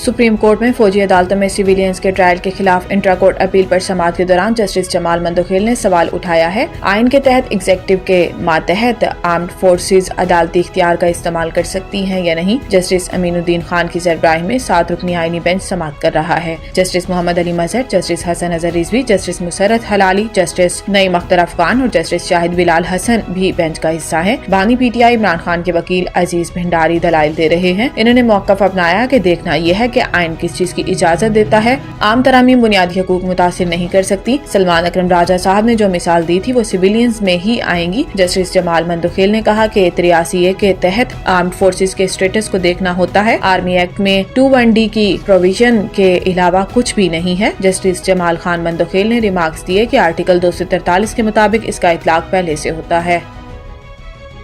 Supreme court में फौजी अदालतों में सिविलियंस के ट्रायल के खिलाफ इंट्रा कोर्ट अपील पर समाअत के दौरान जस्टिस जमाल मंदोखेल ने सवाल उठाया है। आइन के तहत एग्जीक्यूटिव के मातहत आर्म्ड फोर्सेज अदालती इख्तियार का इस्तेमाल कर सकती हैं या नहीं। जस्टिस अमीनुद्दीन खान की सरबराही में 7 रुकनी आईनी बेंच समाअत कर रहा है। जस्टिस मोहम्मद अली मजहर, जस्टिस हसन अजहर रिजवी, जस्टिस मुसरत हलाली, जस्टिस नईम अख्तर अफगान और जस्टिस शाहिद बिलाल हसन भी बेंच का हिस्सा है। बानी पीटीआई इमरान खान के वकील अजीज भंडारी दलाइल दे रहे हैं। इन्होंने मौक़िफ़ अपनाया कि देखना यह है कि आइन किस चीज की इजाजत देता है। आम तरामीम बुनियादी हकूक मुतासिर नहीं कर सकती। सलमान अकरम राजा साहब ने जो मिसाल दी थी वो सिविलियंस में ही आएंगी। जस्टिस जमाल मंदोखेल ने कहा कि 83A के तहत आर्म्ड फोर्सेस के स्टेटस को देखना होता है। आर्मी एक्ट में 2(1)D की प्रोविजन के अलावा कुछ भी नहीं है। जस्टिस जमाल खान मंदोखेल ने रिमार्क्स दिए कि आर्टिकल 243 के मुताबिक इसका इतलाक पहले से होता है।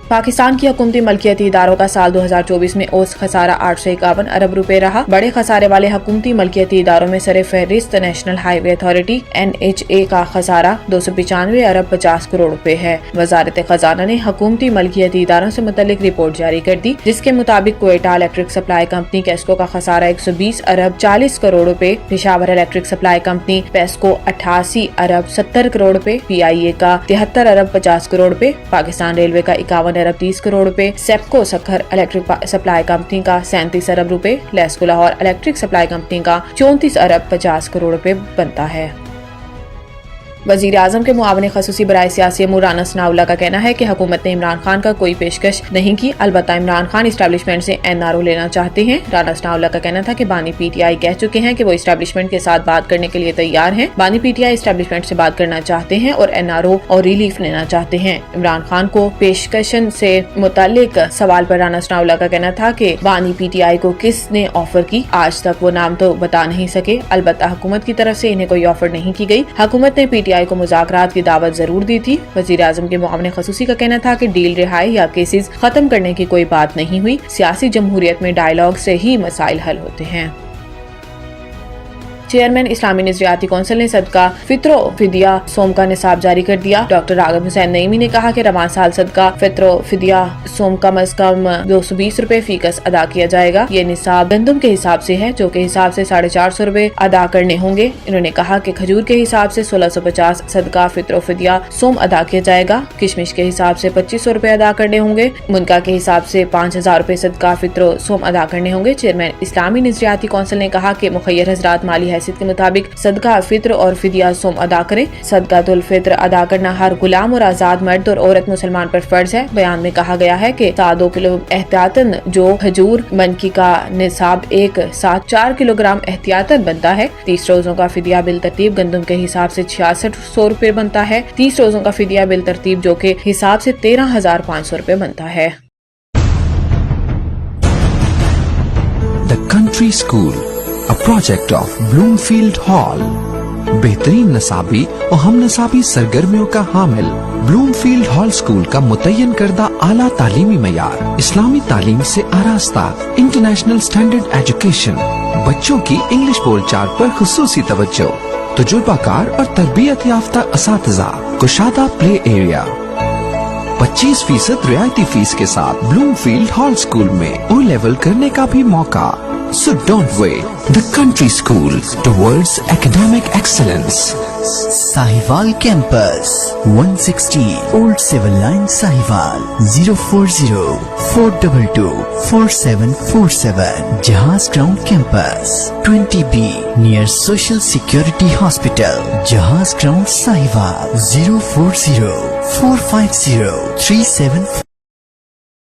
पाकिस्तान की हुकूमती मलकियती इदारों का साल 2024 में औसत खसारा 851 अरब रुपए रहा। बड़े खसारे वाले हुकूमती मलकियती इदारों में सरे फहरिस्त नेशनल हाईवे अथॉरिटी NHA का खसारा 295 अरब 50 करोड़ रुपए है। वजारत खजाना ने हुकूमती मलकियती इदारों से मुतल्लिक रिपोर्ट जारी कर दी, जिसके मुताबिक क्वेटा इलेक्ट्रिक सप्लाई कंपनी कैस्को का खसारा 120 अरब 40 करोड़ रुपए, Peshawar electric supply company PESCO 88 अरब 70 करोड़ रुपए, PIA का 73 अरब 50 करोड़ रुपए, पाकिस्तान रेलवे का 51 अरब 30 करोड़ रुपए, सेप्को सखर इलेक्ट्रिक सप्लाई कंपनी का 37 अरब रुपए, LESCO Lahore electric supply company का 34 अरब 50 करोड़ रुपए बनता है। वजीर आजम के मुआवन खसूसी बराए सियासी अमूर राना सनाउल्लाह का कहना है कि हुकूमत ने इमरान खान का कोई पेशकश नहीं की, अलबत्ता इमरान खान इस्टेब्लिशमेंट से NRO लेना चाहते हैं। राना सनाउल्लाह का कहना था कि बानी PTI कह चुके हैं कि वो इस्टेब्लिशमेंट के साथ बात करने के लिए तैयार हैं। बानी PTI इस्टेब्लिशमेंट से बात करना चाहते हैं और NRO और रिलीफ लेना चाहते हैं। इमरान खान को पेशकशन से मुतालिक सवाल पर राना सनाउल्लाह का कहना था कि बानी PTI को किसने ऑफर की, आज तक वो नाम तो बता नहीं सके, अलबत्ता हुकूमत की तरफ से इन्हें कोई ऑफर नहीं की गई। हुकूमत ने PTI को मुज़ाकरात की दावत जरूर दी थी। वज़ीर आज़म के मुआविन खसूसी का कहना था कि डील रिहाई या केसेस खत्म करने की कोई बात नहीं हुई। सियासी जमहूरियत में डायलॉग से ही मसाइल हल होते हैं। चेयरमैन इस्लामी नजरियाती कौंसिल ने सदका फित्रो फिदिया सोम का निसाब जारी कर दिया। डॉक्टर राग़िब हुसैन नईमी ने कहा कि रवान साल सदका फित्रो फिदिया सोम कम अज कम 220 रुपए फीकस अदा किया जाएगा। ये निसाब गंदम के हिसाब से है, जो के हिसाब से 450 रुपए अदा करने होंगे। इन्होंने कहा कि खजूर के हिसाब से 1650 सदका फित्रो फिदिया सोम अदा किया जाएगा। किशमिश के हिसाब से 2500 रुपए अदा करने होंगे। मुनका के हिसाब से 5000 रुपए सदका फित्रो सोम अदा करने होंगे। चेयरमैन इस्लामी नजरियाती कौंसिल ने कहा कि मुखय्यर हजरात माली के मुताबिक सदका फित्र और फिदिया सोम अदा करें। सदकातुल फित्र अदा करना हर गुलाम और आजाद मर्द और औरत मुसलमान पर फर्ज है। बयान में कहा गया है कि 2 किलो एहतियातन जो खजूर मनकी का निसाब एक साथ 4 किलोग्राम एहतियातन बनता है। 30 रोजों का फिदिया बिल तरतीब गंदम के हिसाब से 6600 रुपए बनता है। 30 रोजों का फिदिया बिल तरतीब जो के हिसाब से 13,500 रुपए बनता है। The Country School, a project of Bloomfield Hall, बेहतरीन नसाबी और हम नसाबी सरगर्मियों का हामिल ब्लूमफील्ड हॉल स्कूल का मुतय्यन करदा आला तालीमी मयार, इस्लामी तालीम से आरास्ता, इंटरनेशनल स्टैंडर्ड एजुकेशन, बच्चों की इंग्लिश बोलचाल पर खुसूसी तवज्जो, तजुर्बाकार और तरबियत याफ्ता असातिज़ा, कुशादा प्ले एरिया, 25% रियायती फीस के साथ ब्लूमफील्ड हॉल स्कूल में O लेवल करने का भी मौका। So don't wait. The Country School towards academic excellence. Sahiwal Campus, 160 Old Civil Line, Sahiwal, 040-422-4747. Jahaz Ground Campus, 20B, near Social Security Hospital, Jahaz Ground, Sahiwal, 040-450-37